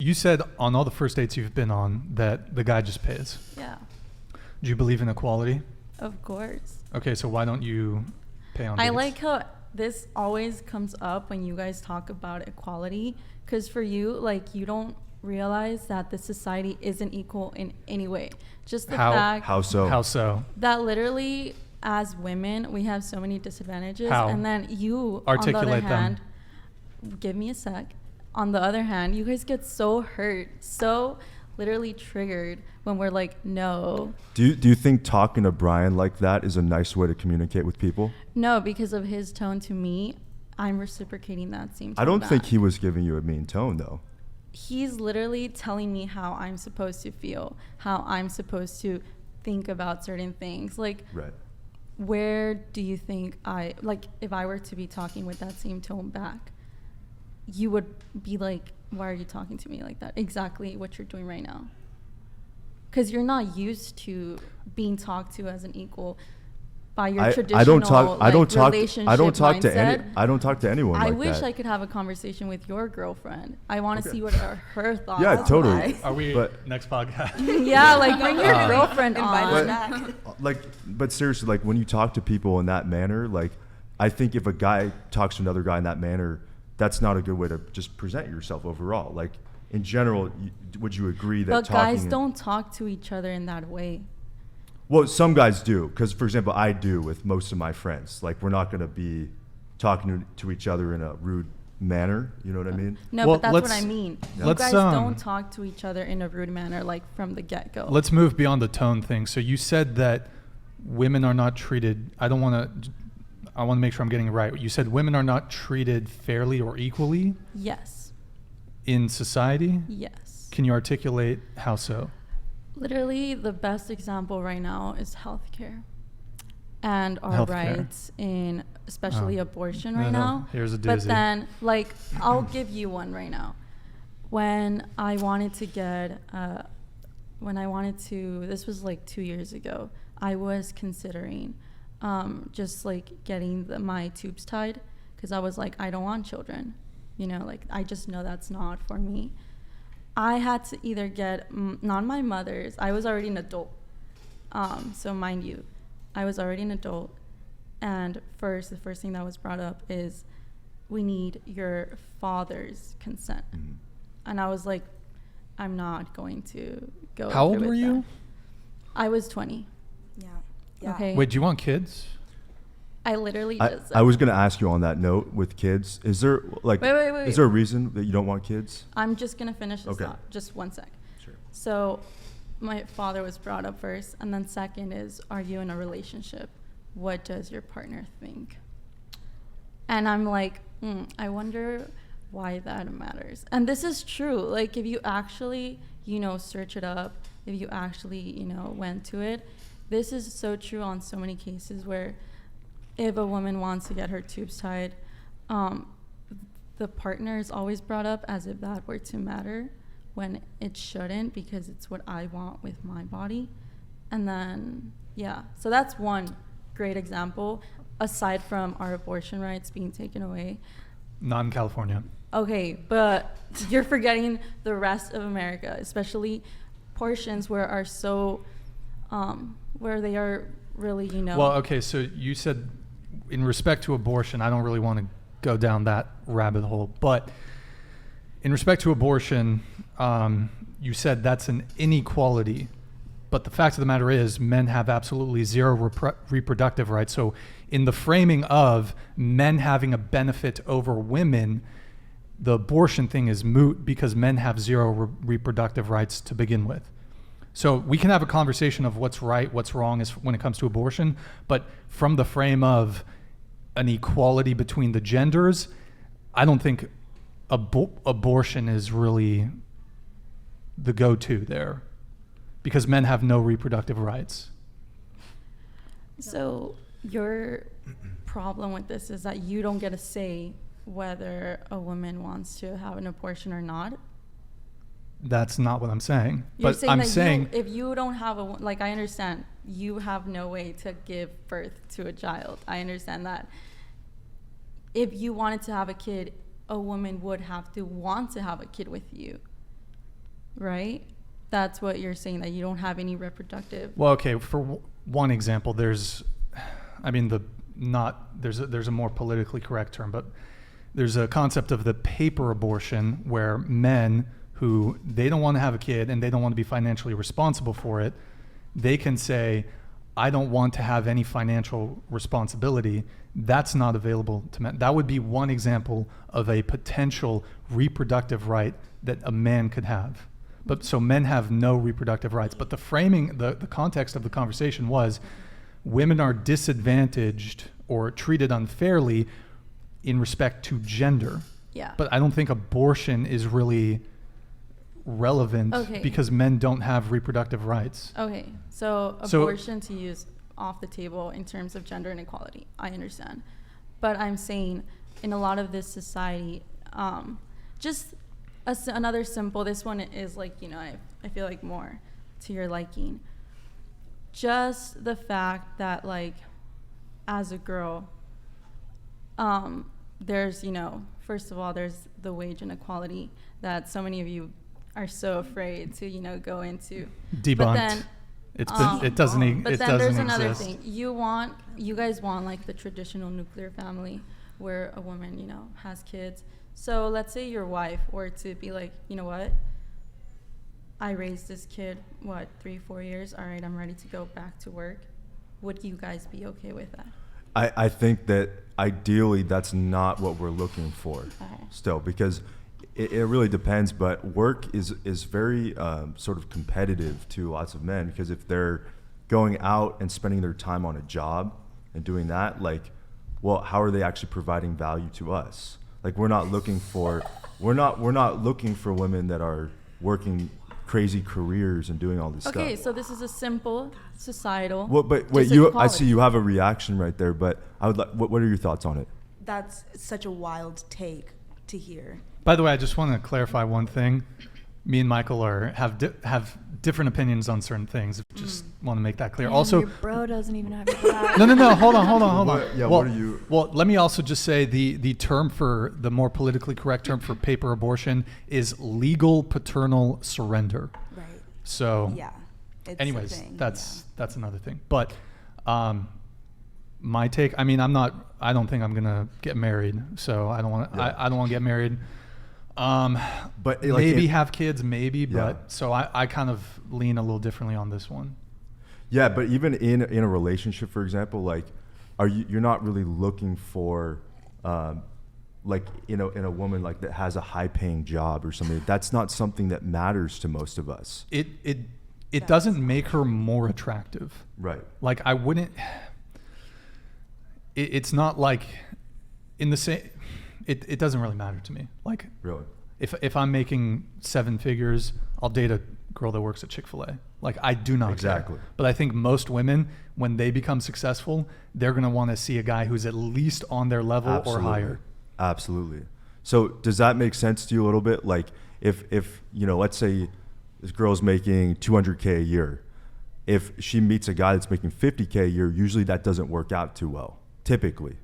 You said on all the first dates you've been on that the guy just pays. Yeah, Do you believe in equality? of course. Okay, so why don't you pay on I dates? like how this always comes up when you guys talk about equality, because for you, like, you don't realize that this society isn't equal in any way. Just the fact How so? How so? that literally as women we have so many disadvantages. How? And then you, Articulate on the other them. hand, give me a sec. On the other hand, you guys get so hurt, so literally triggered when we're like, no. Do you think talking to Brian like that is a nice way to communicate with people? No, because of his tone to me, I'm reciprocating that same tone I don't back. think he was giving you a mean tone, though. He's literally telling me how I'm supposed to feel, how I'm supposed to think about certain things. Like, Right. where do you think if I were to be talking with that same tone back, you would be like, why are you talking to me like that? Exactly what you're doing right now. Because you're not used to being talked to as an equal by your traditional relationship I don't talk mindset. to anyone I like wish that. I could have a conversation with your girlfriend. I want to Okay. see what are her thoughts. Yeah, are. totally. Are we But- next podcast? Yeah, like bring your girlfriend Invite on. us back. But seriously, like when you talk to people in that manner, like I think if a guy talks to another guy in that manner, that's not a good way to just present yourself overall. Like in general, would you agree that But talking? guys don't talk to each other in that way. Well, some guys do, because for example, I do with most of my friends. Like we're not going to be talking to each other in a rude manner. You know what I mean? No, Well, but that's what let's- I mean. You let's, guys um, don't talk to each other in a rude manner, like from the get-go. Let's move beyond the tone thing. So you said that women are not treated. I want to make sure I'm getting it right. You said women are not treated fairly or equally Yes. in society. Yes. Can you articulate how so? Literally, the best example right now is healthcare and our Healthcare. rights in especially Oh. abortion No, right no, now. here's a But doozy. then, like, I'll give you one right now. When I wanted to this was like 2 years ago, I was considering just like getting my tubes tied, because I was like, I don't want children. You know, like, I just know that's not for me. I had to either get, not my mother's, I was already an adult. So mind you, I was already an adult. And the first thing that was brought up is, we need your father's consent. Mhm. And I was like, I'm not going to go. How old through were with you? that. I was 20. Yeah. Okay. Wait, do you want kids? I literally just. I was going to ask you on that note with kids. Is there like Wait. is there a reason that you don't want kids? I'm just going to finish this Okay. thought. Just one sec. Sure. So my father was brought up first. And then second is, are you in a relationship? What does your partner think? And I'm like, I wonder why that matters. And this is true. Like, if you actually, search it up, if you actually, went to it, this is so true on so many cases where if a woman wants to get her tubes tied, the partner is always brought up as if that were to matter, when it shouldn't, because it's what I want with my body. And then, yeah, so that's one great example, aside from our abortion rights being taken away. Not in California. Okay, but you're forgetting the rest of America, especially portions where are so, where they are really, Well, okay, so you said in respect to abortion, I don't really want to go down that rabbit hole, but in respect to abortion, you said that's an inequality. But the fact of the matter is, men have absolutely zero reproductive rights. So in the framing of men having a benefit over women, the abortion thing is moot because men have zero reproductive rights to begin with. So we can have a conversation of what's right, what's wrong when it comes to abortion, but from the frame of an equality between the genders, I don't think abortion is really the go-to there, because men have no reproductive rights. So your problem with this is that you don't get a say whether a woman wants to have an abortion or not. That's not what I'm saying. You're But saying I'm that saying if you don't have I understand you have no way to give birth to a child. I understand that. If you wanted to have a kid, a woman would have to want to have a kid with you. right? That's what you're saying, that you don't have any reproductive. Well, okay, for one example, there's a more politically correct term, but there's a concept of the paper abortion where men who they don't want to have a kid and they don't want to be financially responsible for it, they can say, I don't want to have any financial responsibility. That's not available to men. That would be one example of a potential reproductive right that a man could have. But so men have no reproductive rights. But the framing, the context of the conversation was women are disadvantaged or treated unfairly in respect to gender. Yeah. But I don't think abortion is really relevant because men don't have reproductive rights. Okay, so abortion to use off the table in terms of gender inequality, I understand. But I'm saying in a lot of this society, just another simple, this one is like, I feel like more to your liking. Just the fact that like, as a girl, there's, first of all, there's the wage inequality that so many of you are so afraid to, go into. Debunked. But then, it doesn't but it then doesn't there's another exist. thing. You guys want like the traditional nuclear family where a woman, has kids. So let's say your wife were to be like, you know what? I raised this kid, 3-4 years? All right, I'm ready to go back to work. Would you guys be okay with that? I think that ideally that's not what we're looking for still, because it really depends, but work is very sort of competitive to lots of men, because if they're going out and spending their time on a job and doing that, like, well, how are they actually providing value to us? Like, we're not looking for women that are working crazy careers and doing all this stuff. Okay, so this is a simple societal. Well, but wait, I see you have a reaction right there, but I would like, what are your thoughts on it? That's such a wild take to hear. By the way, I just want to clarify one thing. Me and Michael have different opinions on certain things. Just want to make that clear. Damn, also, your bro doesn't even have your back. no. Hold on. What are you? Well, let me also just say the term for the more politically correct term for paper abortion is legal paternal surrender. Right. So, Yeah. It's anyways, a thing, that's another thing. But my take. I mean, I don't think I'm gonna get married. So I don't want to. Yeah. I don't want to get married. But maybe have kids, maybe. But so I kind of lean a little differently on this one. Yeah, but even in a relationship, for example, like, you're not really looking for, like, in a woman like that has a high paying job or something. That's not something that matters to most of us. It doesn't make her more attractive. Right. Like, I wouldn't. It's not like in the same. It doesn't really matter to me. Like, Really. if I'm making 7 figures, I'll date a girl that works at Chick-fil-A. Like, I do not Exactly. care. But I think most women, when they become successful, they're going to want to see a guy who's at least on their level Absolutely. or higher. Absolutely. So does that make sense to you a little bit? Like, if let's say this girl's making $200K a year, if she meets a guy that's making $50K a year, usually that doesn't work out too well, typically.